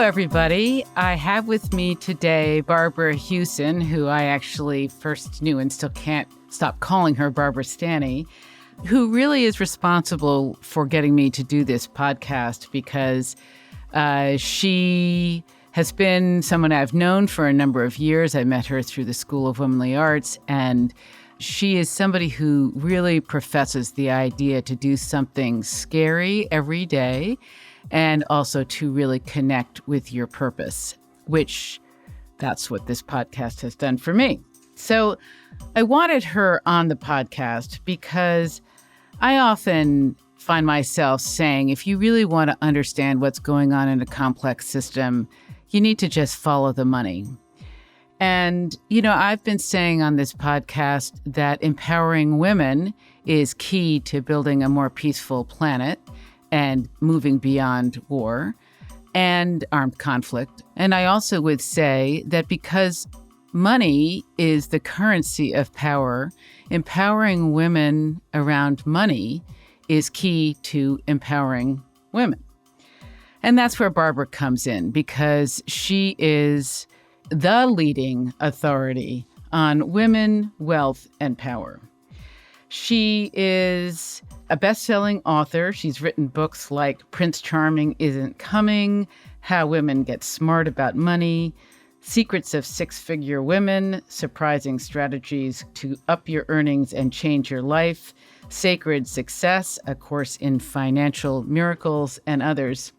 Hello, everybody. I have with me today Barbara Huson, who I actually first knew and still can't stop calling her Barbara Stanny, who really is responsible for getting me to do this podcast because she has been someone I've known for a number of years. I met her through the School of Womanly Arts, and she is somebody who really professes the idea to do something scary every day and also to really connect with your purpose, which that's what this podcast has done for me. So I wanted her on the podcast because I often find myself saying, if you really want to understand what's going on in a complex system, you need to just follow the money. And, I've been saying on this podcast that empowering women is key to building a more peaceful planet and moving beyond war and armed conflict. And I also would say that because money is the currency of power, empowering women around money is key to empowering women. And that's where Barbara comes in, because she is the leading authority on women, wealth, and power. She is a best-selling author. She's written books like Prince Charming Isn't Coming, How Women Get Smart About Money, Secrets of Six-Figure Women, Surprising Strategies to Up Your Earnings and Change Your Life, Sacred Success, A Course in Financial Miracles, and others.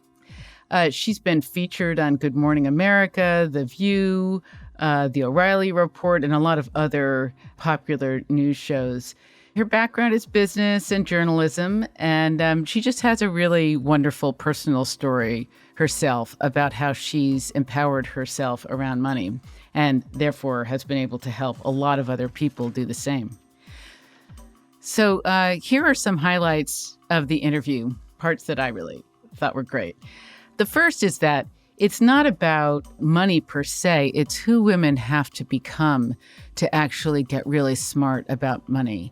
She's been featured on Good Morning America, The View, The O'Reilly Report, and a lot of other popular news shows. Her background is business and journalism, and she just has a really wonderful personal story herself about how she's empowered herself around money and therefore has been able to help a lot of other people do the same. So here are some highlights of the interview, parts that I really thought were great. The first is that it's not about money per se, it's who women have to become to actually get really smart about money.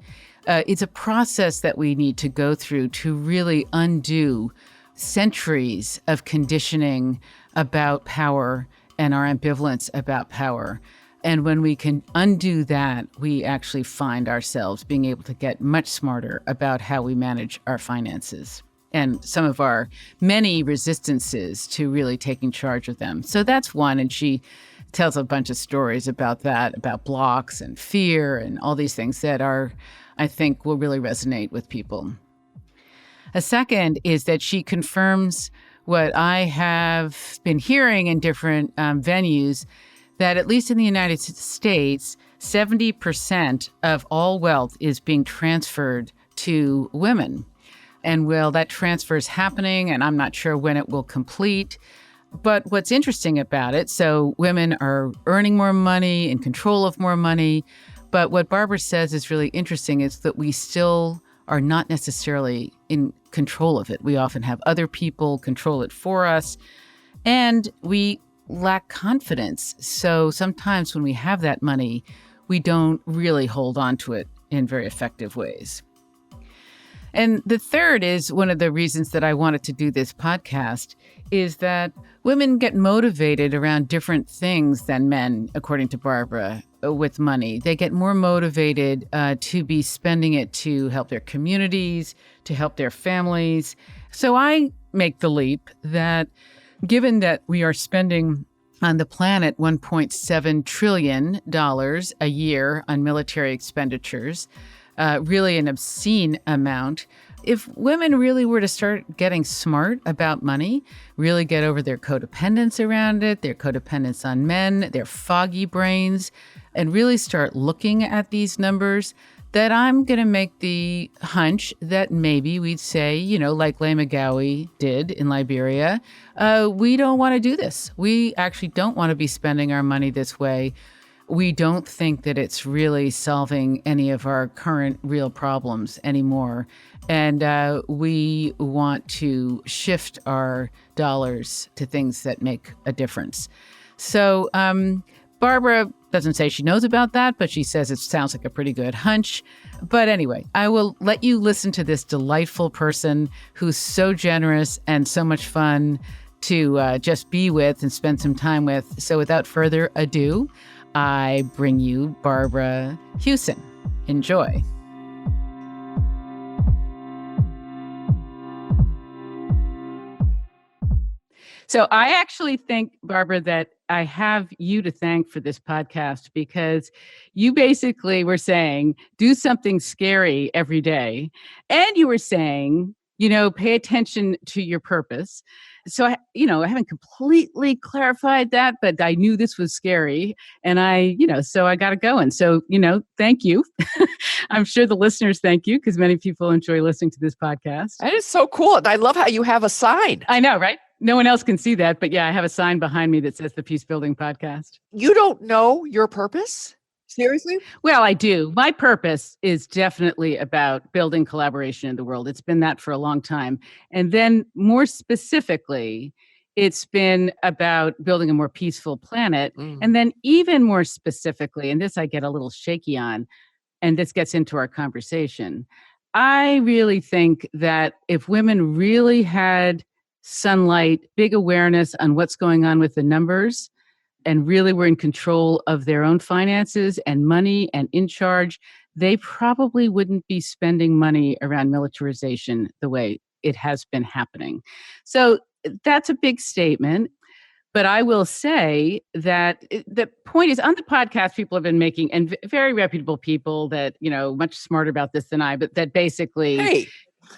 It's a process that we need to go through to really undo centuries of conditioning about power and our ambivalence about power. And when we can undo that, we actually find ourselves being able to get much smarter about how we manage our finances and some of our many resistances to really taking charge of them. So that's one, and she tells a bunch of stories about that, about blocks and fear and all these things that I think will really resonate with people. A second is that she confirms what I have been hearing in different venues, that at least in the United States, 70% of all wealth is being transferred to women. And well, that transfer is happening, and I'm not sure when it will complete. But what's interesting about it, so women are earning more money, in control of more money. But what Barbara says is really interesting is that we still are not necessarily in control of it. We often have other people control it for us, and we lack confidence. So sometimes when we have that money, we don't really hold on to it in very effective ways. And the third is one of the reasons that I wanted to do this podcast is that women get motivated around different things than men, according to Barbara, with money. They get more motivated to be spending it to help their communities, to help their families. So I make the leap that given that we are spending on the planet $1.7 trillion a year on military expenditures, really an obscene amount. If women really were to start getting smart about money, really get over their codependence around it, their codependence on men, their foggy brains, and really start looking at these numbers, that I'm going to make the hunch that maybe we'd say, like Leymah Gbowee did in Liberia, we don't want to do this. We actually don't want to be spending our money this way. We don't think that it's really solving any of our current real problems anymore. And we want to shift our dollars to things that make a difference. So Barbara doesn't say she knows about that, but she says it sounds like a pretty good hunch. But anyway, I will let you listen to this delightful person who's so generous and so much fun to just be with and spend some time with. So without further ado, I bring you Barbara Huson. Enjoy. So I actually think, Barbara, that I have you to thank for this podcast because you basically were saying, do something scary every day. And you were saying, pay attention to your purpose. So, I haven't completely clarified that, but I knew this was scary. And so I got it going. So, thank you. I'm sure the listeners thank you because many people enjoy listening to this podcast. That is so cool. And I love how you have a sign. I know, right? No one else can see that, but yeah, I have a sign behind me that says the Peace Building Podcast. You don't know your purpose? Seriously? Well, I do. My purpose is definitely about building collaboration in the world. It's been that for a long time. And then more specifically, it's been about building a more peaceful planet. And then even more specifically, and this I get a little shaky on, and this gets into our conversation, I really think that if women really had sunlight, big awareness on what's going on with the numbers, and really were in control of their own finances and money and in charge, they probably wouldn't be spending money around militarization the way it has been happening. So that's a big statement. But I will say that the point is, on the podcast, people have been making, and very reputable people that, much smarter about this than I, but that basically... Hey.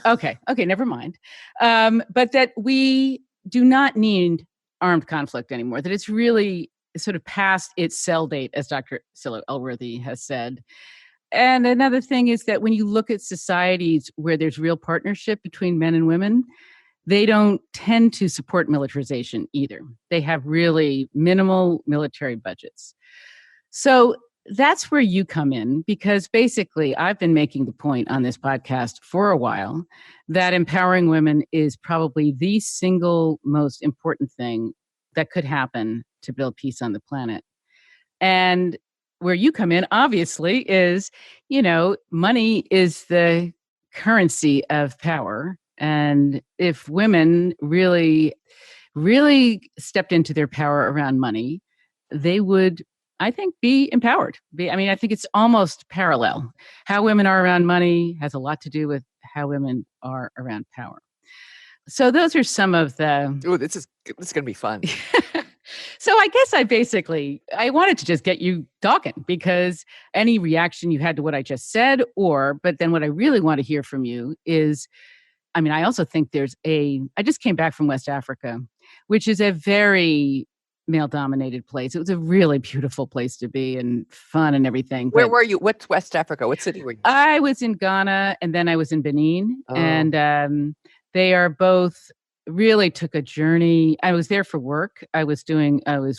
Okay, never mind. But that we do not need armed conflict anymore, that it's really sort of past its sell date, as Dr. Silo Elworthy has said. And another thing is that when you look at societies where there's real partnership between men and women, they don't tend to support militarization either. They have really minimal military budgets. So that's where you come in, because basically I've been making the point on this podcast for a while that empowering women is probably the single most important thing that could happen to build peace on the planet. And where you come in, obviously, is, money is the currency of power. And if women really, really stepped into their power around money, they would, I think, be empowered. I think it's almost parallel. How women are around money has a lot to do with how women are around power. So those are some of the... Oh, this is going to be fun. So I guess I wanted to just get you talking, because any reaction you had to what I just said, but then what I really want to hear from you is, I also think I just came back from West Africa, which is a very male-dominated place. It was a really beautiful place to be and fun and everything. Where were you? What's West Africa? What city were you? I was in Ghana, and then I was in Benin. Oh. And they are both really took a journey. I was there for work. I was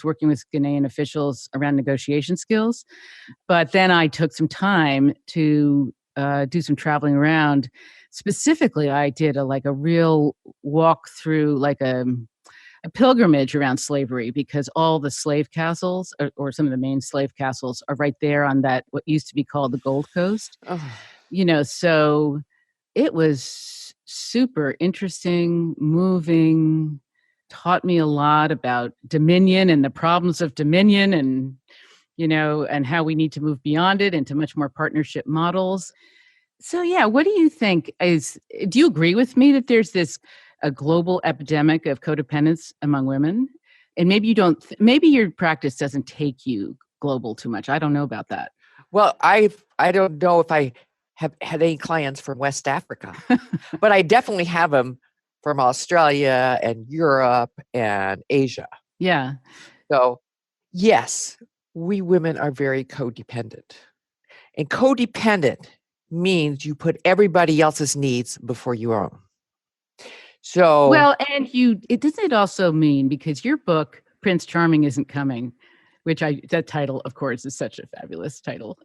working with Ghanaian officials around negotiation skills. But then I took some time to do some traveling around. Specifically, I did a real walk through, like a pilgrimage around slavery, because all the slave castles, or some of the main slave castles, are right there on that, what used to be called the Gold Coast. Oh. So it was super interesting, moving, taught me a lot about dominion and the problems of dominion, and, and how we need to move beyond it into much more partnership models. So, yeah, what do you think do you agree with me that there's a global epidemic of codependence among women? And maybe you don't, maybe your practice doesn't take you global too much. I don't know about that. Well, I don't know if I have had any clients from West Africa, but I definitely have them from Australia and Europe and Asia. Yeah. So, yes, we women are very codependent. And codependent means you put everybody else's needs before your own. So, well, and doesn't it also mean, because your book, Prince Charming Isn't Coming, which that title, of course, is such a fabulous title.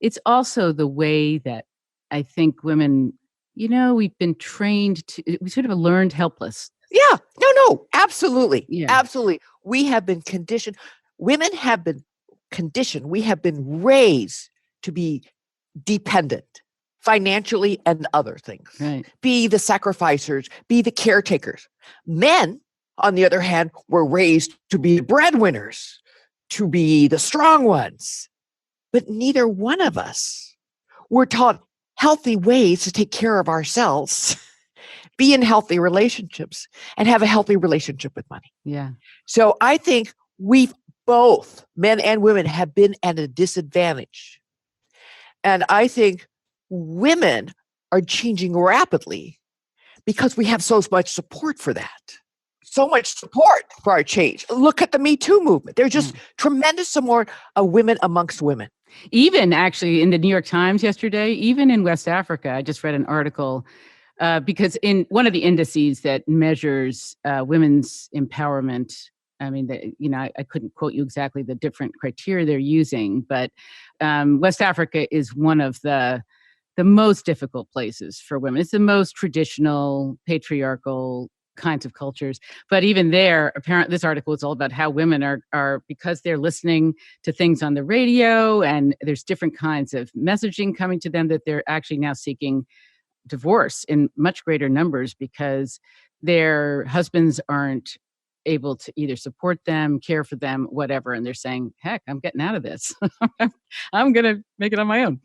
It's also the way that I think women, we've been trained we sort of learned helpless. Yeah, no, absolutely. Yeah. Absolutely. We have been conditioned. Women have been conditioned. We have been raised to be dependent financially and other things. Right. Be the sacrificers, be the caretakers. Men on the other hand, were raised to be the breadwinners, to be the strong ones. But neither one of us were taught healthy ways to take care of ourselves, be in healthy relationships, and have a healthy relationship with money. Yeah. So I think we've both, men and women, have been at a disadvantage. And I think women are changing rapidly because we have so much support for that. So much support for our change. Look at the Me Too movement. There's just tremendous support of women amongst women. Even actually in the New York Times yesterday, even in West Africa, I just read an article because in one of the indices that measures women's empowerment, I mean, I couldn't quote you exactly the different criteria they're using, but West Africa is one of the most difficult places for women. It's the most traditional, patriarchal kinds of cultures. But even there, apparently, this article is all about how women are because they're listening to things on the radio and there's different kinds of messaging coming to them, that they're actually now seeking divorce in much greater numbers because their husbands aren't able to either support them, care for them, whatever. And they're saying, heck, I'm getting out of this. I'm going to make it on my own.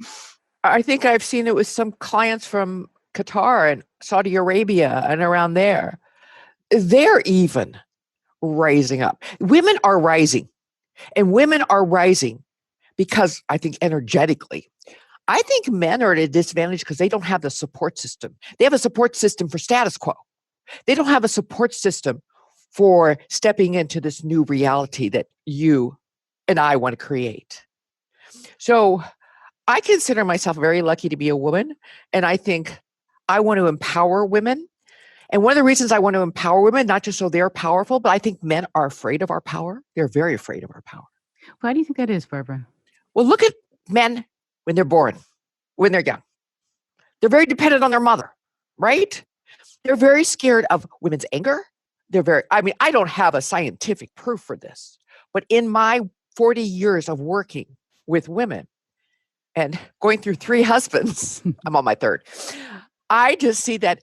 I think I've seen it with some clients from Qatar and Saudi Arabia and around there. They're even rising up. Women are rising, and women are rising because I think energetically. I think men are at a disadvantage because they don't have the support system. They have a support system for status quo. They don't have a support system for stepping into this new reality that you and I want to create. So I consider myself very lucky to be a woman, and I think I want to empower women. And one of the reasons I want to empower women, not just so they're powerful, but I think men are afraid of our power. They're very afraid of our power. Why do you think that is, Barbara? Well, look at men when they're born, when they're young. They're very dependent on their mother, right? They're very scared of women's anger. I don't have a scientific proof for this, but in my 40 years of working with women and going through 3 husbands, I'm on my 3rd, I just see that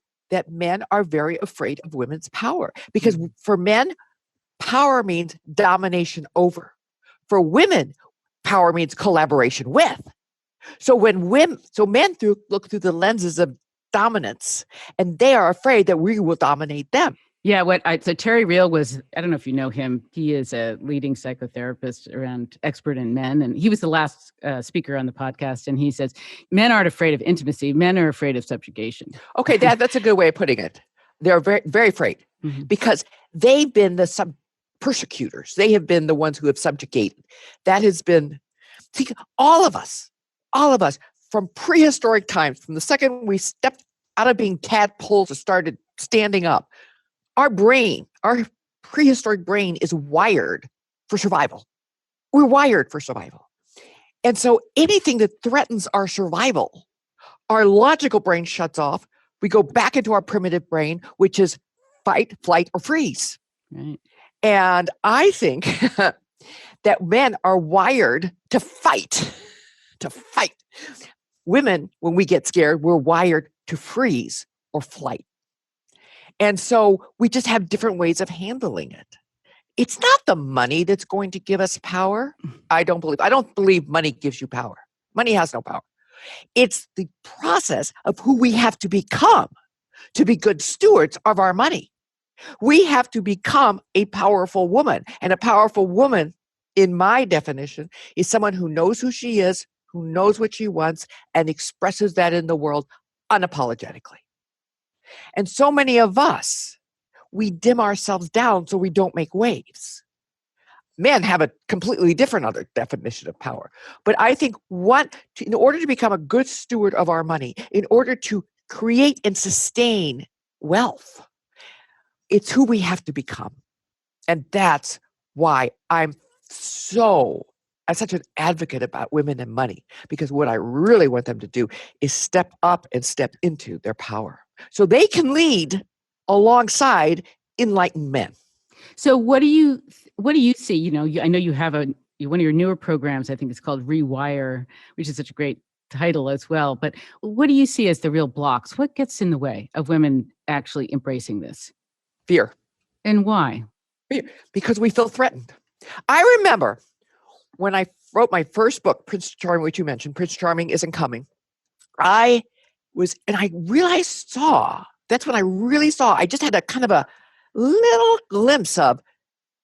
men are very afraid of women's power because for men, power means domination over. For women, power means collaboration with. So men look through the lenses of dominance, and they are afraid that we will dominate them. Yeah, so Terry Real was, I don't know if you know him, he is a leading psychotherapist around expert in men. And he was the last speaker on the podcast. And he says, men aren't afraid of intimacy. Men are afraid of subjugation. Okay, that's a good way of putting it. They're very, very afraid because they've been the persecutors. They have been the ones who have subjugated. That has been, see, all of us from prehistoric times, from the second we stepped out of being tadpoles and started standing up, our prehistoric brain is wired for survival. We're wired for survival. And so anything that threatens our survival, our logical brain shuts off. We go back into our primitive brain, which is fight, flight, or freeze. Right. And I think that men are wired to fight, Women, when we get scared, we're wired to freeze or flight. And so we just have different ways of handling it. It's not the money that's going to give us power. I don't believe money gives you power. Money has no power. It's the process of who we have to become to be good stewards of our money. We have to become a powerful woman. And a powerful woman, in my definition, is someone who knows who she is, who knows what she wants, and expresses that in the world unapologetically. And so many of us, we dim ourselves down so we don't make waves. Men have a completely different other definition of power. But I think in order to become a good steward of our money, in order to create and sustain wealth, it's who we have to become. And that's why I'm such an advocate about women and money, because what I really want them to do is step up and step into their power so they can lead alongside enlightened men. So what do you see? You know, I know you have one of your newer programs, I think it's called Rewire, which is such a great title as well. But what do you see as the real blocks? What gets in the way of women actually embracing this? Fear. And why? Because we feel threatened. I remember when I wrote my first book, Prince Charming, which you mentioned, Prince Charming Isn't Coming. I that's when I really saw, I just had a kind of a little glimpse of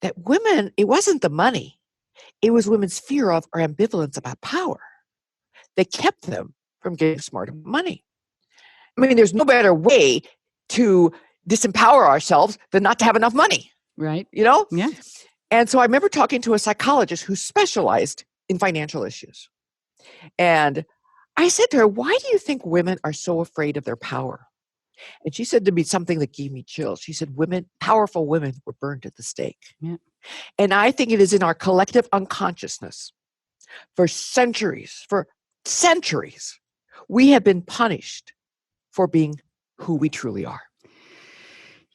that women, it wasn't the money. It was women's fear of or ambivalence about power that kept them from getting smarter money. I mean, there's no better way to disempower ourselves than not to have enough money. Right. Yeah. And so I remember talking to a psychologist who specialized in financial issues. And I said to her, why do you think women are so afraid of their power? And she said to me something that gave me chills. She said, powerful women were burned at the stake. Yeah. And I think it is in our collective unconsciousness for centuries, we have been punished for being who we truly are.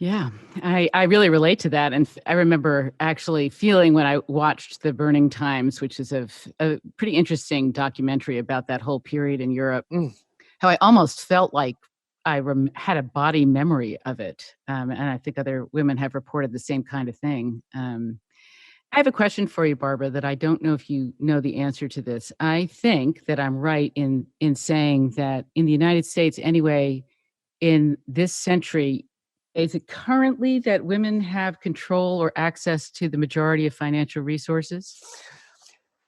Yeah, I really relate to that. And I remember actually feeling when I watched The Burning Times, which is a pretty interesting documentary about that whole period in Europe, how I almost felt like I had a body memory of it. And I think other women have reported the same kind of thing. I have a question for you, Barbara, that I don't know if you know the answer to this. I think that I'm right in saying that in the United States anyway, in this century, is it currently that women have control or access to the majority of financial resources?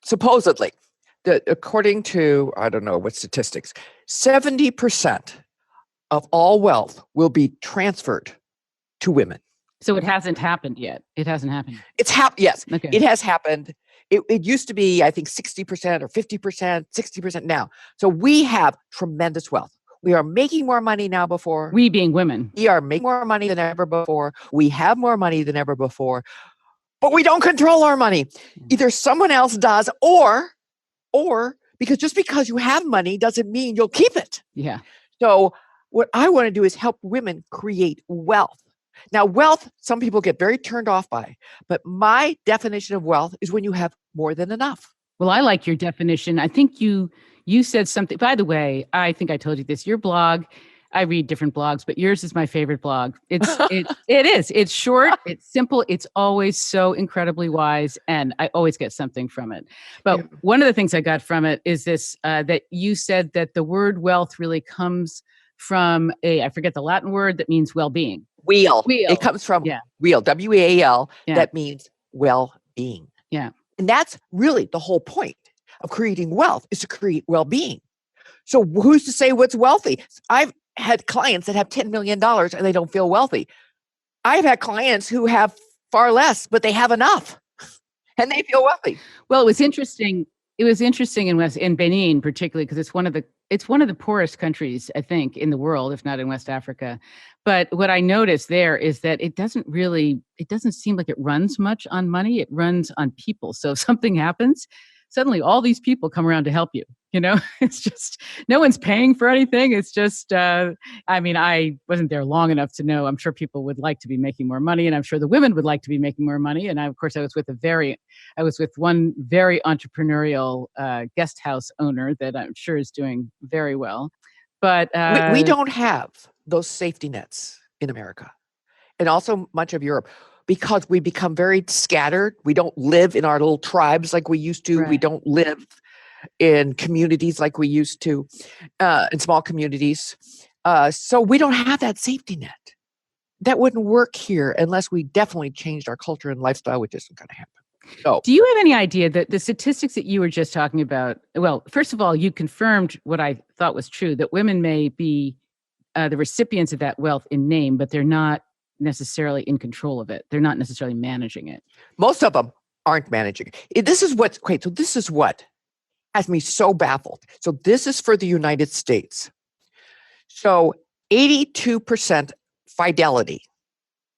Supposedly, according to, I don't know what statistics, 70% of all wealth will be transferred to women. So it hasn't happened yet. It hasn't happened. It's happened. Yes, okay. It has happened. It used to be, I think, 60% or 50%, 60% now. So we have tremendous wealth. We are making more money now before. We being women. We are making more money than ever before. We have more money than ever before. But we don't control our money. Either someone else does or because just because you have money doesn't mean you'll keep it. Yeah. So what I want to do is help women create wealth. Now, wealth, some people get very turned off by, but my definition of wealth is when you have more than enough. Well, I like your definition. I think you said something, by the way, I think I told you this, your blog, I read different blogs, but yours is my favorite blog. It is. It's short, it's simple, it's always so incredibly wise, and I always get something from it. But one of the things I got from it is this, that you said that the word wealth really comes from I forget the Latin word that means well-being. Wheel. It comes from wheel, W-E-A-L, that means well-being. Yeah. And that's really the whole point of creating wealth, is to create well-being. So who's to say what's wealthy? I've had clients that have $10 million and they don't feel wealthy. I've had clients who have far less, but they have enough and they feel wealthy. Well, it was interesting. It was interesting in Benin, particularly because it's one of the poorest countries, I think, in the world, if not in West Africa. But what I noticed there is that it doesn't seem like it runs much on money. It runs on people. So if something happens, suddenly all these people come around to help you. It's just, no one's paying for anything. It's just, I wasn't there long enough to know. I'm sure people would like to be making more money, and I'm sure the women would like to be making more money. And I was with one very entrepreneurial guest house owner that I'm sure is doing very well. But we don't have those safety nets in America, and also much of Europe, because we become very scattered. We don't live in our little tribes like we used to. Right. We don't live in communities like we used to, in small communities. So we don't have that safety net. That wouldn't work here unless we definitely changed our culture and lifestyle, which isn't going to happen. So, do you have any idea that the statistics that you were just talking about, well, first of all, you confirmed what I thought was true, that women may be the recipients of that wealth in name, but they're not necessarily in control of it. They're not necessarily managing it. Most of them aren't managing it. This is what has me so baffled. So this is for the United States. So 82% Fidelity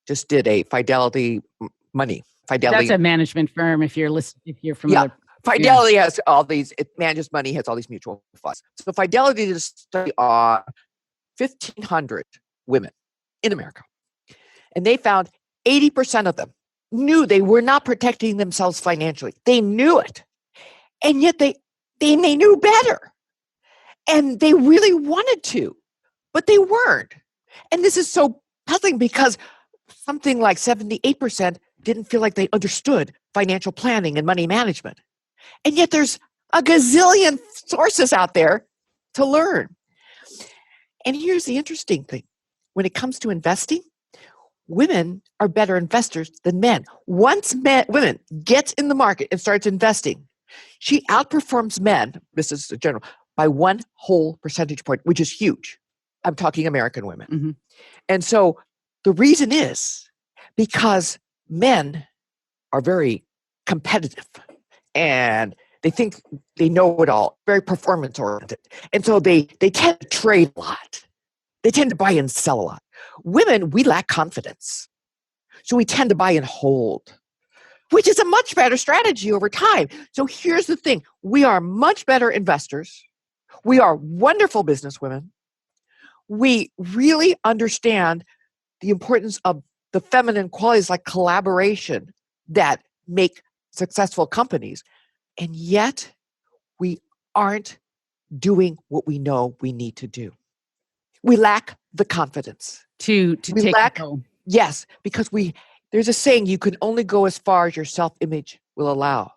just did a Fidelity. That's a management firm. If you're familiar. Yeah, Fidelity has all these. It manages money, has all these mutual funds. So Fidelity did a study on 1,500 women in America, and they found 80% of them knew they were not protecting themselves financially. They knew it, and yet they knew better, and they really wanted to, but they weren't. And this is so puzzling because something like 78% didn't feel like they understood financial planning and money management. And yet there's a gazillion sources out there to learn. And here's the interesting thing. When it comes to investing, women are better investors than men. Once women gets in the market and starts investing, she outperforms men, this is general, by 1 whole percentage point, which is huge. I'm talking American women. Mm-hmm. And so the reason is because men are very competitive and they think they know it all, very performance oriented. And so they tend to trade a lot. They tend to buy and sell a lot. Women, we lack confidence. So we tend to buy and hold, which is a much better strategy over time. So here's the thing. We are much better investors. We are wonderful businesswomen. We really understand the importance of the feminine qualities like collaboration that make successful companies. And yet we aren't doing what we know we need to do. We lack the confidence. To take control. Yes, because there's a saying, you can only go as far as your self-image will allow.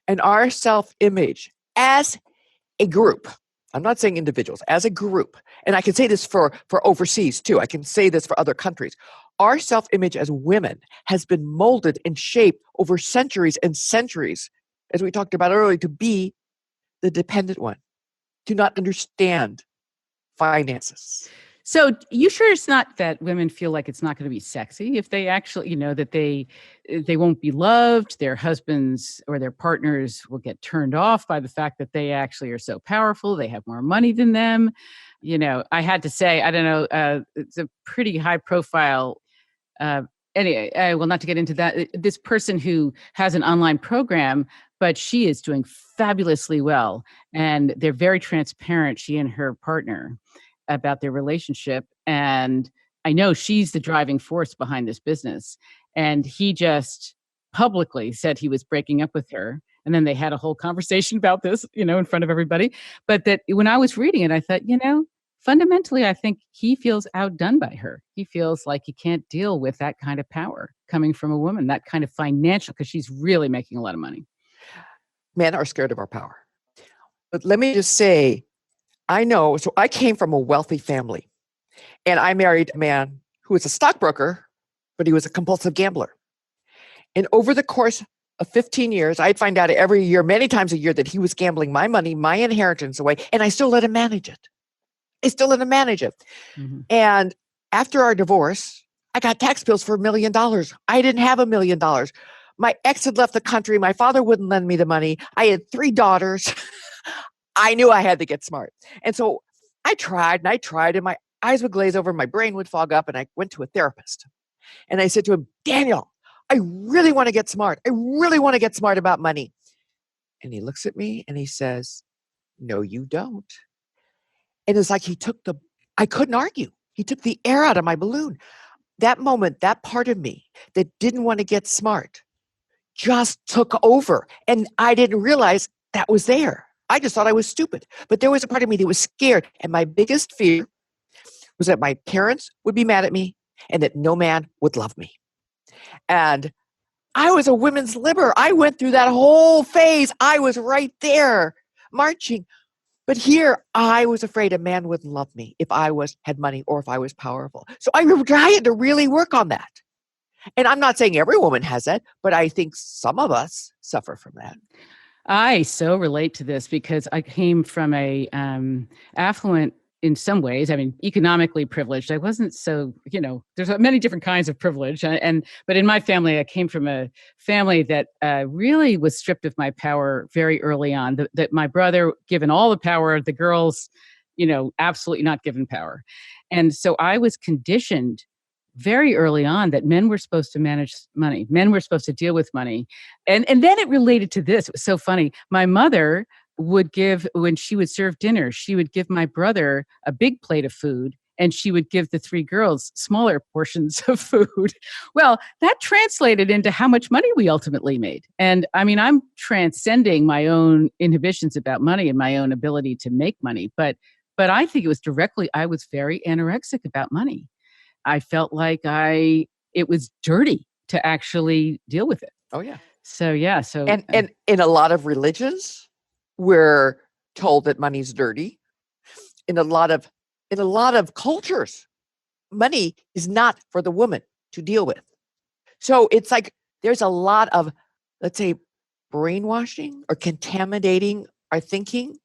And our self-image as a group, I'm not saying individuals, as a group, and I can say this for overseas too, I can say this for other countries, our self-image as women has been molded and shaped over centuries and centuries, as we talked about earlier, to be the dependent one, to not understand finances. So you sure it's not that women feel like it's not going to be sexy if they actually, that they won't be loved, their husbands or their partners will get turned off by the fact that they actually are so powerful, they have more money than them. I had to say, I don't know, it's a pretty high profile, anyway, well, not to get into that, this person who has an online program, but she is doing fabulously well. And they're very transparent, she and her partner, about their relationship. And I know she's the driving force behind this business. And he just publicly said he was breaking up with her. And then they had a whole conversation about this, in front of everybody. But that when I was reading it, I thought, fundamentally, I think he feels outdone by her. He feels like he can't deal with that kind of power coming from a woman, that kind of financial, because she's really making a lot of money. Men are scared of our power. But let me just say, I know, so I came from a wealthy family and I married a man who was a stockbroker, but he was a compulsive gambler. And over the course of 15 years, I'd find out every year, many times a year, that he was gambling my money, my inheritance away, and I still let him manage it. Mm-hmm. And after our divorce, I got tax bills for $1 million. I didn't have $1 million. My ex had left the country. My father wouldn't lend me the money. I had 3 daughters. I knew I had to get smart. And so I tried, and my eyes would glaze over, my brain would fog up, and I went to a therapist. And I said to him, Daniel, I really want to get smart. I really want to get smart about money. And he looks at me and he says, no, you don't. And it's like I couldn't argue. He took the air out of my balloon. That moment, that part of me that didn't want to get smart just took over. And I didn't realize that was there. I just thought I was stupid. But there was a part of me that was scared. And my biggest fear was that my parents would be mad at me and that no man would love me. And I was a women's liberator. I went through that whole phase. I was right there marching. But here I was afraid a man wouldn't love me if I had money or if I was powerful. So I had to really work on that. And I'm not saying every woman has that, but I think some of us suffer from that. I so relate to this because I came from a affluent, in some ways, I mean, economically privileged. I wasn't so, there's many different kinds of privilege. But in my family, I came from a family that really was stripped of my power very early on. That my brother given all the power, the girls, absolutely not given power. And so I was conditioned very early on that men were supposed to manage money. Men were supposed to deal with money. And then it related to this. It was so funny. My mother would give, when she would serve dinner, she would give my brother a big plate of food and she would give the 3 girls smaller portions of food. Well, that translated into how much money we ultimately made. And I mean, I'm transcending my own inhibitions about money and my own ability to make money. But I think it was I was very anorexic about money. I felt like I it was dirty to actually deal with it. Oh, yeah. So, yeah. So, And in a lot of religions, we're told that money's dirty. In a lot of cultures, money is not for the woman to deal with. So it's like there's a lot of, let's say, brainwashing or contaminating our thinking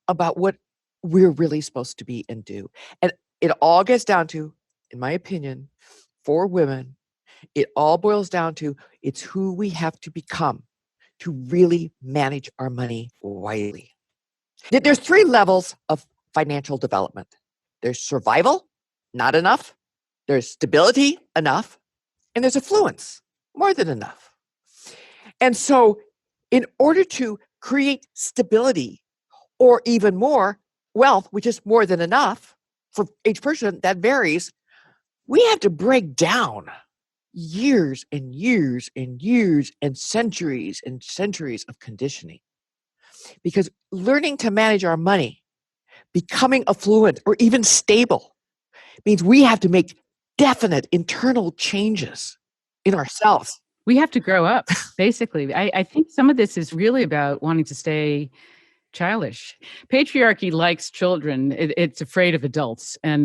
about what we're really supposed to be and do. And it all gets down to, in my opinion, for women, it all boils down to it's who we have to become to really manage our money wisely. There's 3 levels of financial development. There's survival, not enough. There's stability, enough. And there's affluence, more than enough. And so in order to create stability or even more wealth, which is more than enough for each person, that varies, we have to break down years and years and years and centuries of conditioning. Because learning to manage our money, becoming affluent or even stable, means we have to make definite internal changes in ourselves. we have to grow up, basically. I think some of this is really about wanting to stay childish. Patriarchy likes children. It's afraid of adults. And,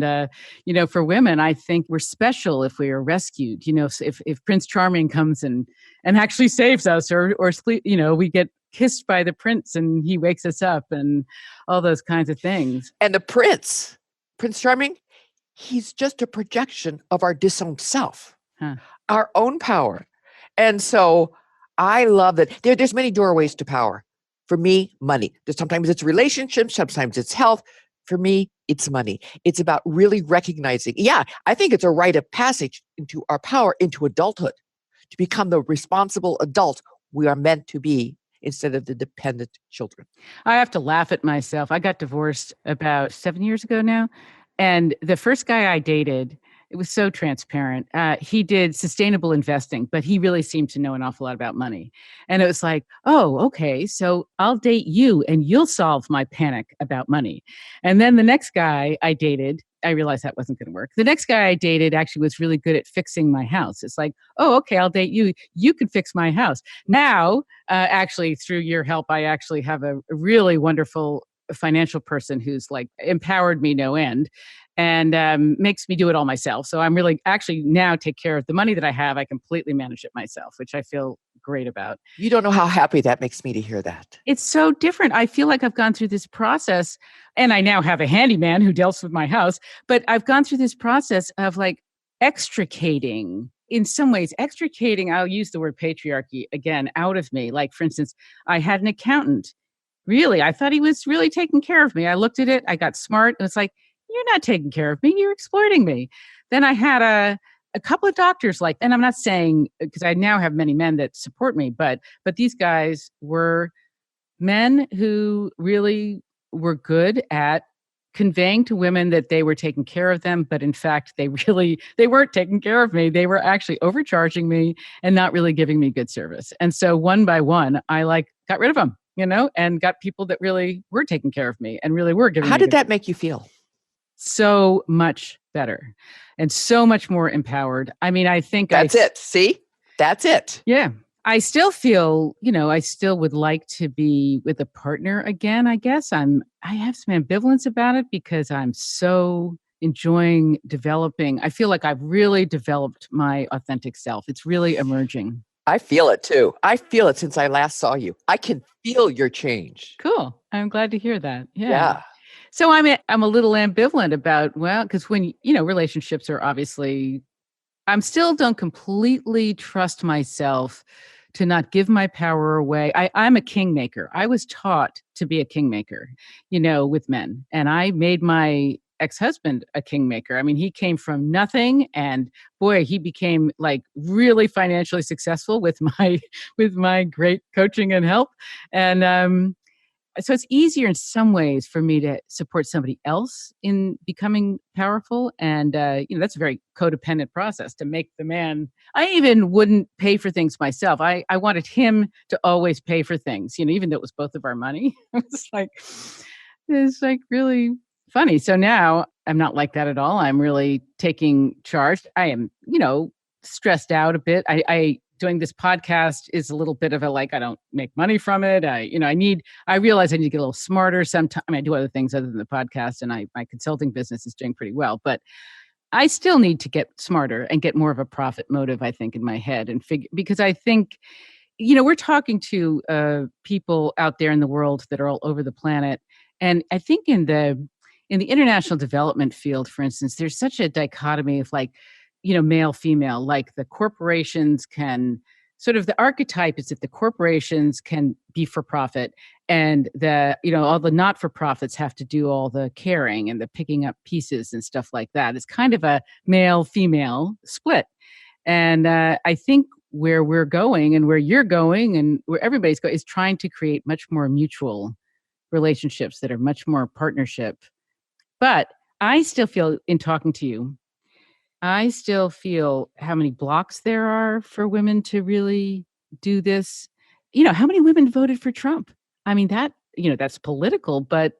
for women, I think we're special if we are rescued. So if Prince Charming comes and actually saves us or sleep, we get kissed by the prince and he wakes us up and all those kinds of things. And the Prince Charming, he's just a projection of our disowned self, our own power. And so I love that. There's many doorways to power. For me, money. Sometimes it's relationships, sometimes it's health. For me, it's money. It's about really recognizing, I think it's a rite of passage into our power, into adulthood, to become the responsible adult we are meant to be instead of the dependent children. I have to laugh at myself. I got divorced about 7 years ago now. And the first guy I dated, it was so transparent. He did sustainable investing, but he really seemed to know an awful lot about money. And it was like, oh, okay, so I'll date you and you'll solve my panic about money. And then the next guy I dated, I realized that wasn't going to work. The next guy I dated actually was really good at fixing my house. It's like, oh, okay, I'll date you. You can fix my house. Now, actually, through your help, I actually have a really wonderful financial person who's like empowered me no end and makes me do it all myself. So I'm really actually now take care of the money that I have. I completely manage it myself, which I feel great about. You don't know how happy that makes me to hear that. It's so different. I feel like I've gone through this process and I now have a handyman who deals with my house, but I've gone through this process of like extricating, in some ways, I'll use the word patriarchy again, out of me. Like, for instance, I had an accountant. Really, I thought he was really taking care of me. I looked at it, I got smart, and it's like, you're not taking care of me, you're exploiting me. Then I had a couple of doctors and I'm not saying, because I now have many men that support me, but these guys were men who really were good at conveying to women that they were taking care of them, but in fact, they weren't taking care of me. They were actually overcharging me and not really giving me good service. And so one by one, I got rid of them, and got people that really were taking care of me and really were giving me. How did that make you feel? So much better and so much more empowered. I mean, I think that's it. See, that's it. Yeah. I still feel, I still would like to be with a partner again, I guess. I have some ambivalence about it because I'm so enjoying developing. I feel like I've really developed my authentic self. It's really emerging. I feel it too. I feel it since I last saw you. I can feel your change. Cool. I'm glad to hear that. Yeah. So I'm a little ambivalent about, because when, relationships are obviously, I'm still don't completely trust myself to not give my power away. I'm a kingmaker. I was taught to be a kingmaker, with men. And I made my ex-husband a kingmaker. I mean, he came from nothing and boy, he became really financially successful with my great coaching and help. And so it's easier in some ways for me to support somebody else in becoming powerful. And, that's a very codependent process to make the man. I even wouldn't pay for things myself. I wanted him to always pay for things, even though it was both of our money. It's really funny. So now I'm not like that at all. I'm really taking charge. I am, stressed out a bit. I doing this podcast is a little bit of a like, I don't make money from it. I realize I need to get a little smarter sometimes. I mean, I do other things other than the podcast, and my consulting business is doing pretty well, but I still need to get smarter and get more of a profit motive, I think, in my head and figure, because I think, we're talking to people out there in the world that are all over the planet. And I think in the international development field, for instance, there's such a dichotomy of like, male, female, like the corporations can sort of the archetype is that the corporations can be for profit and all the not for profits have to do all the caring and the picking up pieces and stuff like that. It's kind of a male female split. And I think where we're going and where you're going and where everybody's going is trying to create much more mutual relationships that are much more partnership. But I still feel in talking to you, I still feel how many blocks there are for women to really do this. How many women voted for Trump? I mean, that's political, but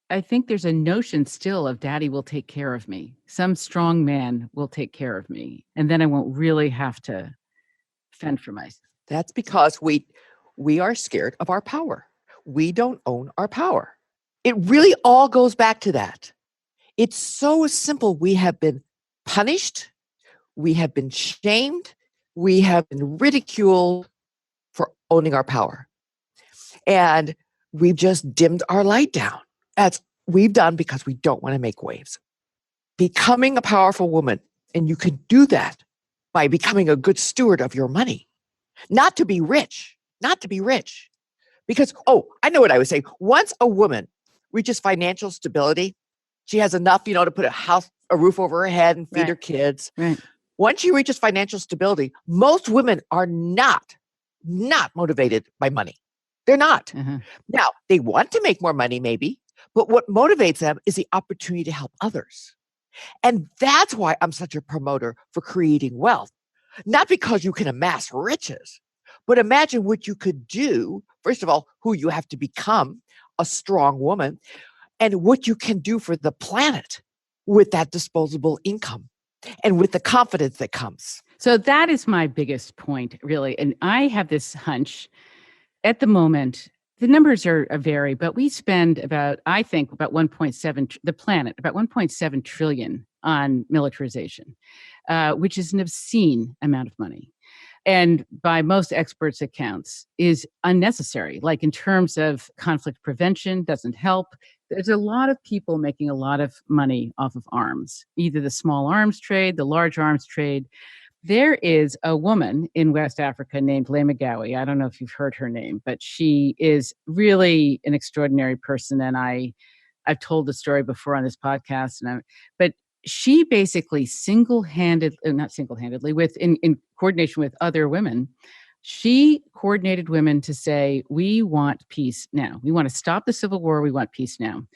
I think there's a notion still of daddy will take care of me. Some strong man will take care of me. And then I won't really have to fend for myself. That's because we are scared of our power. We don't own our power. It really all goes back to that. It's so simple. We have been punished. We have been shamed. We have been ridiculed for owning our power. And we've just dimmed our light down. That's we've done because we don't want to make waves. Becoming a powerful woman, and you can do that by becoming a good steward of your money. Not to be rich. Because, I know what I was saying. Once a woman reaches financial stability, she has enough, to put a roof over her head and feed her kids. Right. Once she reaches financial stability, most women are not motivated by money. They're not. Uh-huh. Now, they want to make more money maybe, but what motivates them is the opportunity to help others. And that's why I'm such a promoter for creating wealth. Not because you can amass riches, but imagine what you could do. First of all, who you have to become, a strong woman, and what you can do for the planet with that disposable income and with the confidence that comes. So that is my biggest point, really. And I have this hunch at the moment, the numbers are vary, but we spend about 1.7, the planet, about 1.7 trillion on militarization, which is an obscene amount of money. And by most experts' accounts is unnecessary. Like in terms of conflict prevention, doesn't help. There's a lot of people making a lot of money off of arms, either the small arms trade, the large arms trade. There is a woman in West Africa named Leymah Gbowee. I don't know if you've heard her name, but she is really an extraordinary person. And I've told the story before on this podcast. But she basically not single-handedly, in coordination with other women, she coordinated women to say, we want peace now. We want to stop the civil war. We want peace now.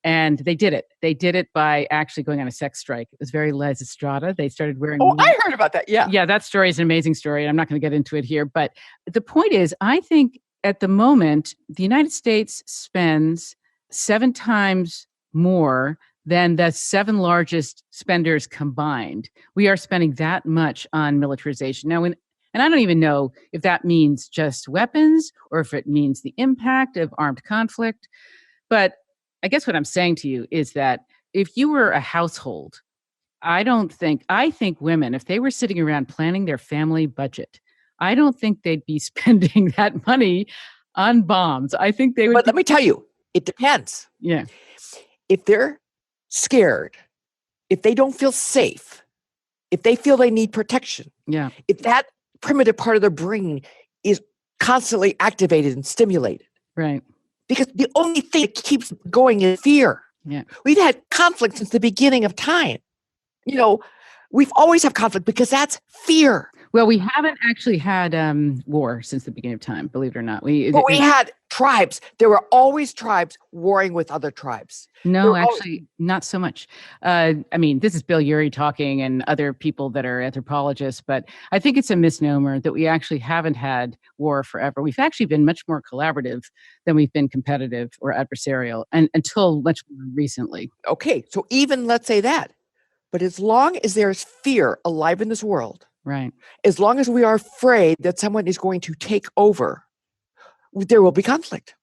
And they did it. They did it by actually going on a sex strike. It was very Les Estrada. They started wearing... Oh, I heard about that. Yeah. Yeah, that story is an amazing story. And I'm not going to get into it here. But the point is, I think at the moment, the United States spends 7 times more than the 7 largest spenders combined. We are spending that much on militarization. Now, and I don't even know if that means just weapons or if it means the impact of armed conflict. But I guess what I'm saying to you is that if you were a household, I think women, if they were sitting around planning their family budget, I don't think they'd be spending that money on bombs. I think they would. But let me tell you, it depends. Yeah. If they're scared, if they don't feel safe, if they feel they need protection, yeah, if that primitive part of their brain is constantly activated and stimulated. Right. Because the only thing that keeps going is fear. Yeah. We've had conflict since the beginning of time. We've always had conflict because that's fear. Well, we haven't actually had war since the beginning of time, believe it or not. But we had tribes. There were always tribes warring with other tribes. No, actually, not so much. This is Bill Urey talking and other people that are anthropologists, but I think it's a misnomer that we actually haven't had war forever. We've actually been much more collaborative than we've been competitive or adversarial, and until much more recently. Okay, so even let's say that. But as long as there's fear alive in this world, Right. As long as we are afraid that someone is going to take over, there will be conflict.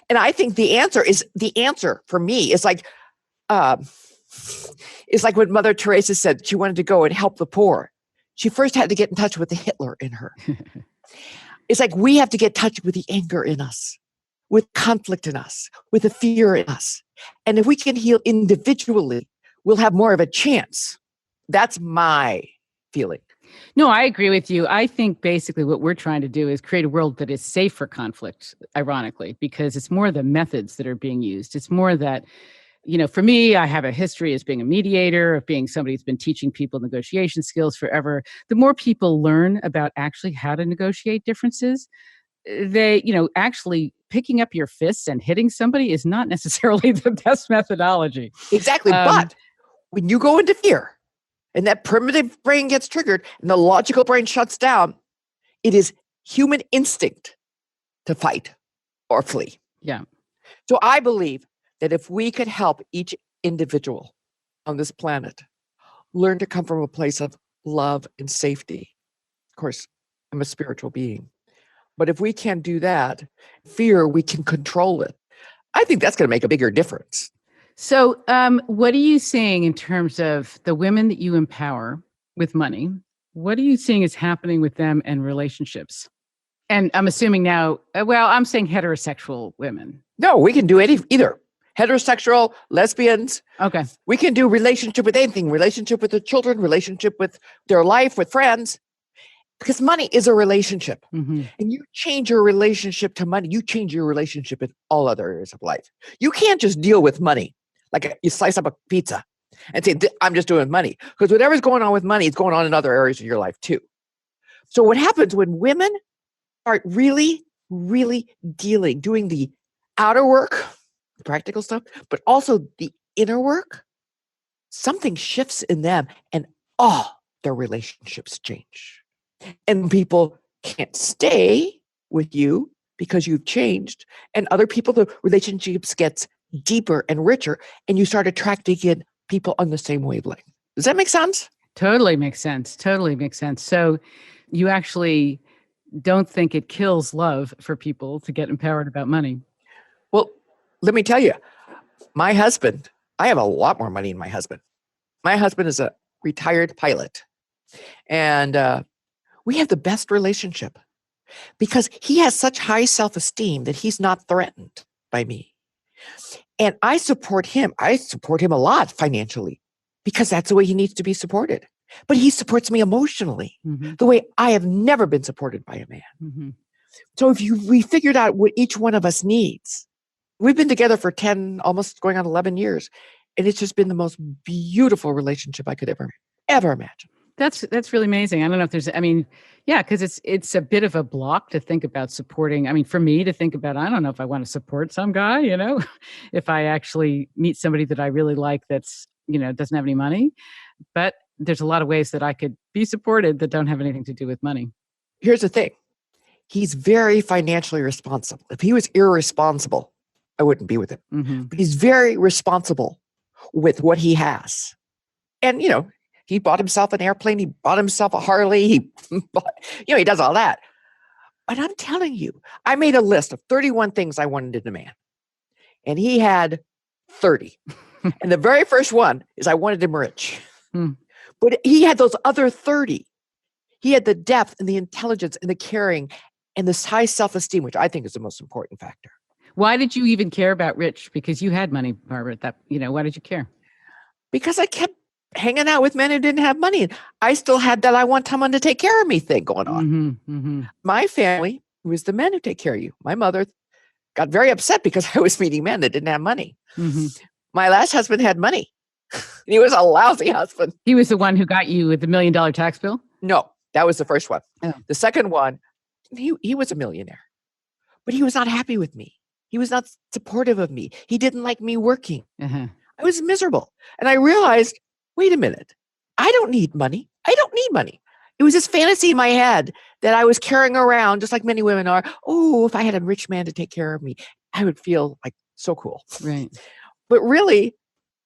And I think the answer for me is like, it's like what Mother Teresa said. She wanted to go and help the poor. She first had to get in touch with the Hitler in her. It's like we have to get in touch with the anger in us, with conflict in us, with the fear in us. And if we can heal individually, we'll have more of a chance. That's my feeling. No, I agree with you. I think basically what we're trying to do is create a world that is safe for conflict, ironically, because it's more the methods that are being used. It's more that, for me, I have a history as being a mediator, of being somebody who's been teaching people negotiation skills forever. The more people learn about actually how to negotiate differences, they, actually picking up your fists and hitting somebody is not necessarily the best methodology. Exactly. But when you go into fear, and that primitive brain gets triggered and the logical brain shuts down, it is human instinct to fight or flee. Yeah. So I believe that if we could help each individual on this planet learn to come from a place of love and safety. Of course, I'm a spiritual being. But if we can do that, fear, we can control it. I think that's going to make a bigger difference. So what are you seeing in terms of the women that you empower with money? What are you seeing is happening with them and relationships? And I'm assuming now, I'm saying heterosexual women. No, we can do either. Heterosexual, lesbians. Okay. We can do relationship with anything, relationship with the children, relationship with their life, with friends. Because money is a relationship. Mm-hmm. And you change your relationship to money, you change your relationship in all other areas of life. You can't just deal with money. Like you slice up a pizza and say, I'm just doing money. Because whatever's going on with money is going on in other areas of your life too. So what happens when women start really, really doing the outer work, practical stuff, but also the inner work, something shifts in them and all their relationships change. And people can't stay with you because you've changed. And other people, the relationships gets deeper and richer, and you start attracting in people on the same wavelength. Does that make sense? Totally makes sense. So you actually don't think it kills love for people to get empowered about money? Well, let me tell you, my husband, I have a lot more money than my husband. My husband is a retired pilot, and we have the best relationship because he has such high self-esteem that he's not threatened by me. And I support him. I support him a lot financially because that's the way he needs to be supported. But he supports me emotionally the way I have never been supported by a man. Mm-hmm. So we figured out what each one of us needs. We've been together for 10, almost going on 11 years. And it's just been the most beautiful relationship I could ever imagine. That's really amazing. I don't know if there's, because it's a bit of a block to think about supporting. For me to think about, I don't know if I want to support some guy, if I actually meet somebody that I really like that's, doesn't have any money. But there's a lot of ways that I could be supported that don't have anything to do with money. Here's the thing. He's very financially responsible. If he was irresponsible, I wouldn't be with him. Mm-hmm. But he's very responsible with what he has. And, he bought himself an airplane. He bought himself a Harley. He does all that. But I'm telling you, I made a list of 31 things I wanted in a man. And he had 30. And the very first one is I wanted him rich. But he had those other 30. He had the depth and the intelligence and the caring and this high self-esteem, which I think is the most important factor. Why did you even care about rich? Because you had money, Barbara. Why did you care? Because I kept hanging out with men who didn't have money. And I still had that I want someone to take care of me thing going on. Mm-hmm, mm-hmm. My family was the men who take care of you. My mother got very upset because I was meeting men that didn't have money. Mm-hmm. My last husband had money. He was a lousy husband. He was the one who got you with the $1 million tax bill? No, that was the first one. Oh. The second one, he was a millionaire, but he was not happy with me. He was not supportive of me. He didn't like me working. Uh-huh. I was miserable. And I realized, wait a minute, I don't need money. I don't need money. It was this fantasy in my head that I was carrying around, just like many women are. Oh, if I had a rich man to take care of me, I would feel like so cool. Right. But really,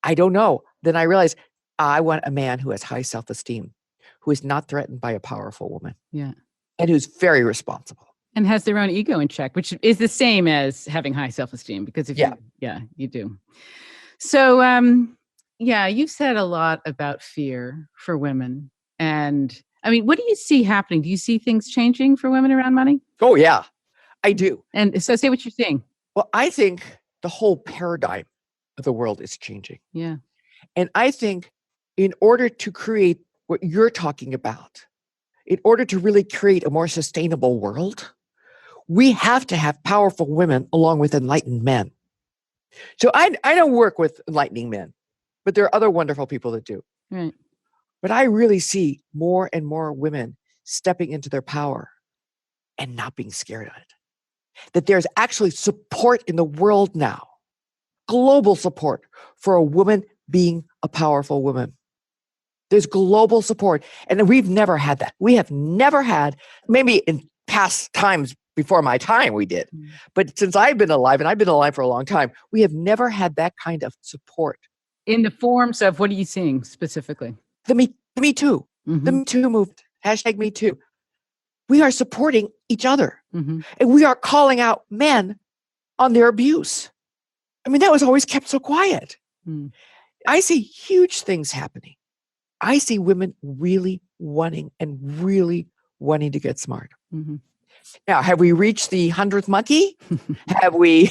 I don't know. Then I realized I want a man who has high self-esteem. who is not threatened by a powerful woman. Yeah. And who's very responsible. And has their own ego in check, which is the same as having high self-esteem, because if you do. So, you've said a lot about fear for women. And I mean, what do you see happening? Do you see things changing for women around money? Oh, yeah, I do. And so say what you're seeing. Well, I think the whole paradigm of the world is changing. Yeah. And I think in order to create what you're talking about, in order to really create a more sustainable world, we have to have powerful women along with enlightened men. So I don't work with enlightening men, but there are other wonderful people that do. Right. But I really see more and more women stepping into their power and not being scared of it. That there's actually support in the world now, global support for a woman being a powerful woman. There's global support. And we've never had that. We have never had, maybe in past times before my time we did. But since I've been alive, and I've been alive for a long time, we have never had that kind of support. In the forms of, what are you seeing specifically? The Me Too, the Me Too movement, #MeToo. We are supporting each other. And we are calling out men on their abuse. I mean, that was always kept so quiet. I see huge things happening. I see women really wanting to get smart. Now, have we reached the 100th monkey? Are we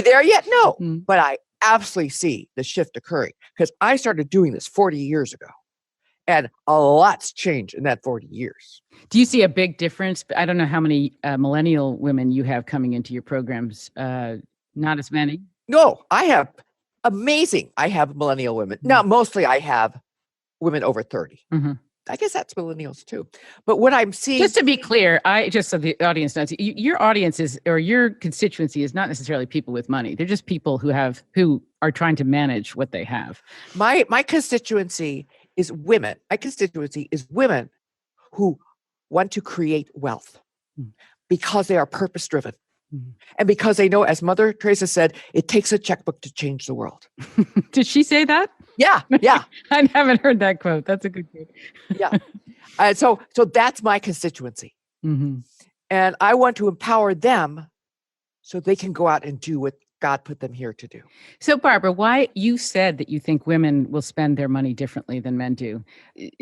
there yet? No, but I absolutely see the shift occurring because I started doing this 40 years ago and a lot's changed in that 40 years. Do you see a big difference? I don't know how many millennial women you have coming into your programs. Not as many? No, I have millennial women. Now, mostly I have women over 30. I guess that's millennials too. But what I'm seeing... Just to be clear, just so the audience knows, your audience is, or your constituency is not necessarily people with money. They're just people who are trying to manage what they have. My constituency is women. My constituency is women who want to create wealth because they are purpose-driven. And because they know, as Mother Teresa said, it takes a checkbook to change the world. Did she say that? Yeah. I haven't heard that quote. That's a good quote. Yeah. So that's my constituency. And I want to empower them so they can go out and do what God put them here to do. So, Barbara, why you said that you think women will spend their money differently than men do.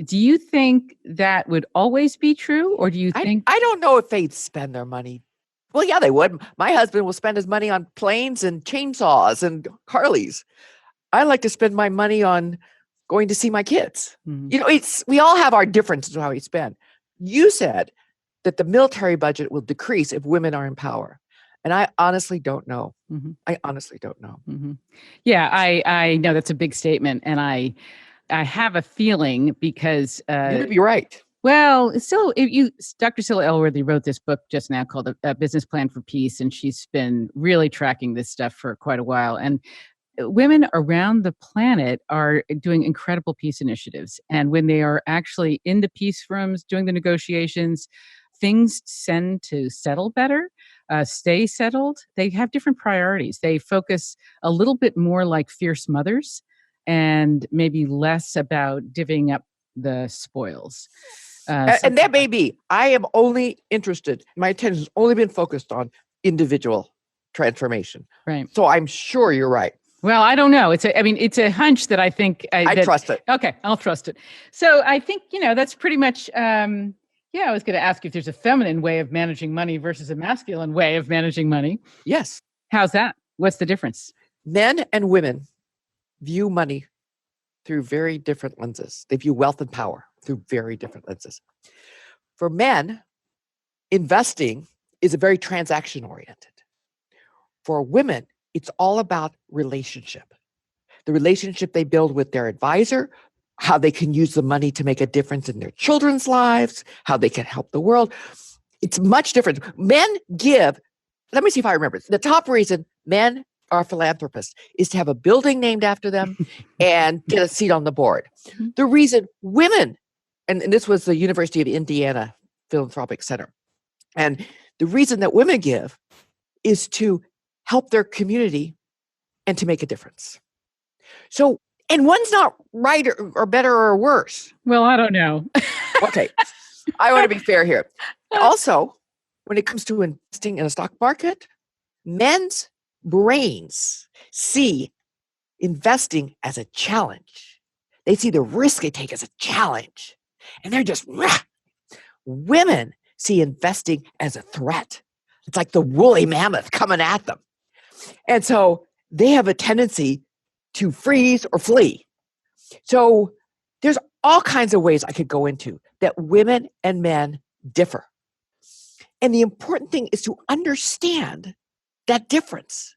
Do you think that would always be true? Or do you think... I don't know if they'd spend their money. Well, yeah, they would. My husband will spend his money on planes and chainsaws and Harleys. I like to spend my money on going to see my kids. We all have our differences in how we spend. You said that the military budget will decrease if women are in power. And I honestly don't know. I honestly don't know. Yeah, I know that's a big statement. And I have a feeling because... you would be right. Well, Dr. Cilla Elworthy wrote this book just now called A Business Plan for Peace, and she's been really tracking this stuff for quite a while. And women around the planet are doing incredible peace initiatives. And when they are actually in the peace rooms doing the negotiations, things tend to settle better, stay settled. They have different priorities. They focus a little bit more like fierce mothers and maybe less about divvying up the spoils. And that may be. I am only interested, my attention has only been focused on individual transformation. Right. So I'm sure you're right. Well, I don't know. It's a hunch that I think... I trust it. Okay, I'll trust it. So I think, that's pretty much... I was going to ask if there's a feminine way of managing money versus a masculine way of managing money. Yes. How's that? What's the difference? Men and women view money through very different lenses. They view wealth and power through very different lenses. For men, investing is a very transaction oriented. For women, it's all about relationship. The relationship they build with their advisor, how they can use the money to make a difference in their children's lives, how they can help the world. It's much different. Men give, let me see if I remember. The top reason men are philanthropists is to have a building named after them and get a seat on the board. The reason women, and this was the University of Indiana Philanthropic Center, and the reason that women give is to help their community and to make a difference. So And one's not right or better or worse. Well, I don't know. Okay. I want to be fair here. Also, when it comes to investing in a stock market, men's brains see investing as a challenge. They see the risk they take as a challenge. And they're just, rah. Women see investing as a threat. It's like the woolly mammoth coming at them. And so they have a tendency to freeze or flee. So there's all kinds of ways I could go into that women and men differ. And the important thing is to understand that difference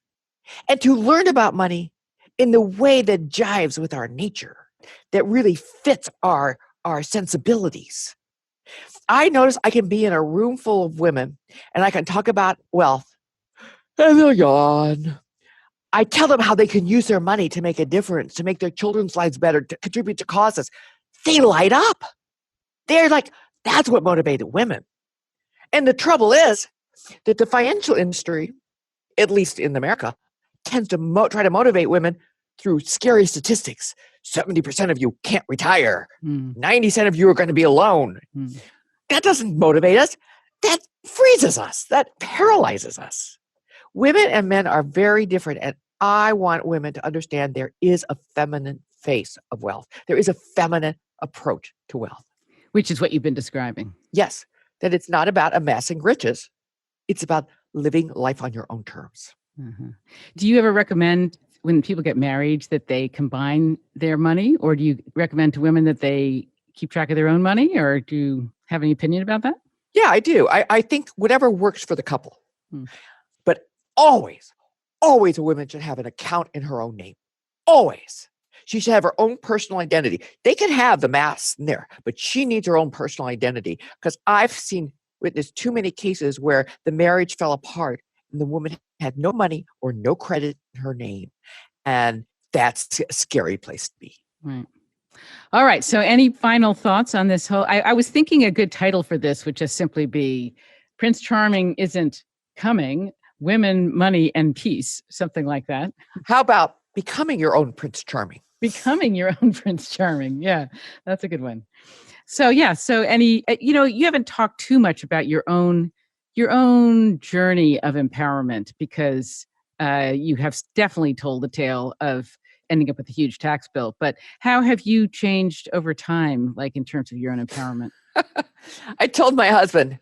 and to learn about money in the way that jives with our nature, that really fits our sensibilities. I notice I can be in a room full of women and I can talk about wealth and they'll yawn. I tell them how they can use their money to make a difference, to make their children's lives better, to contribute to causes. They light up. They're like, that's what motivated women. And the trouble is that the financial industry, at least in America, tends to try to motivate women through scary statistics. 70% of you can't retire. 90% of you are going to be alone. That doesn't motivate us. That freezes us. That paralyzes us. Women and men are very different. And I want women to understand there is a feminine face of wealth. There is a feminine approach to wealth. Which is what you've been describing. Yes, that it's not about amassing riches. It's about living life on your own terms. Mm-hmm. Do you ever recommend when people get married that they combine their money, or do you recommend to women that they keep track of their own money, or do you have any opinion about that? Yeah, I do. I think whatever works for the couple. But always a woman should have an account in her own name. Always. She should have her own personal identity. They can have the mass in there, but she needs her own personal identity, because I've witnessed too many cases where the marriage fell apart and the woman had no money or no credit in her name. And that's a scary place to be. Right. All right. So any final thoughts on this whole, I was thinking a good title for this would just simply be Prince Charming Isn't Coming, Women, Money, and Peace, something like that. How about becoming your own Prince Charming? Becoming your own Prince Charming. Yeah, that's a good one. So you haven't talked too much about your own journey of empowerment, because you have definitely told the tale of ending up with a huge tax bill. But how have you changed over time, like in terms of your own empowerment? I told my husband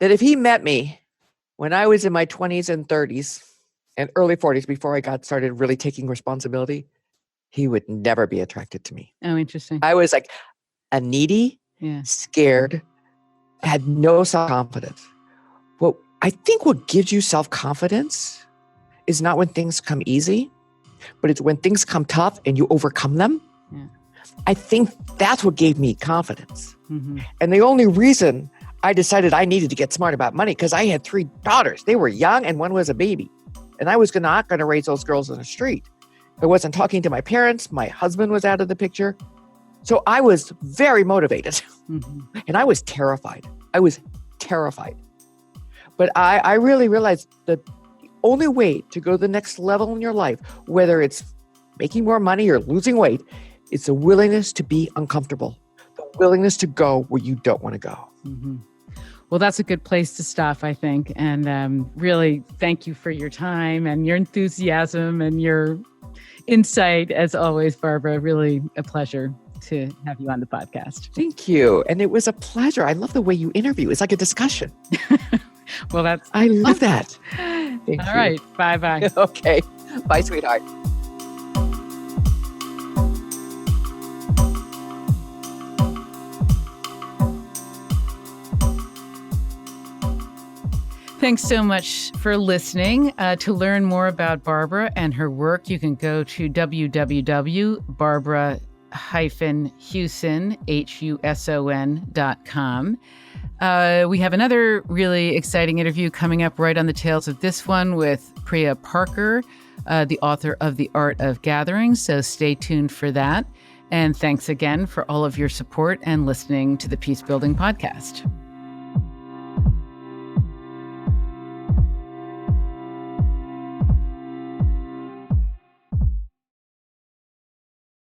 that if he met me when I was in my 20s and 30s and early 40s, before I got started really taking responsibility, he would never be attracted to me. Oh, interesting. I was like a needy, scared, had no self-confidence. Well, I think what gives you self-confidence is not when things come easy, but it's when things come tough and you overcome them. Yeah. I think that's what gave me confidence. Mm-hmm. And the only reason I decided I needed to get smart about money, because I had 3 daughters. They were young and one was a baby. And I was not going to raise those girls in the street. I wasn't talking to my parents. My husband was out of the picture. So I was very motivated. Mm-hmm. And I was terrified. But I really realized that the only way to go to the next level in your life, whether it's making more money or losing weight, is the willingness to be uncomfortable, the willingness to go where you don't want to go. Mm-hmm. Well, that's a good place to stop, I think. And really, thank you for your time and your enthusiasm and your insight, as always, Barbara. Really a pleasure to have you on the podcast. Thank you. And it was a pleasure. I love the way you interview. It's like a discussion. Well, I love that. Thank you. All right. Bye-bye. Okay. Bye, sweetheart. Thanks so much for listening. To learn more about Barbara and her work, you can go to www.barbara-Huson.com. We have another really exciting interview coming up right on the tails of this one with Priya Parker, the author of The Art of Gathering. So stay tuned for that. And thanks again for all of your support and listening to the Peace Building Podcast.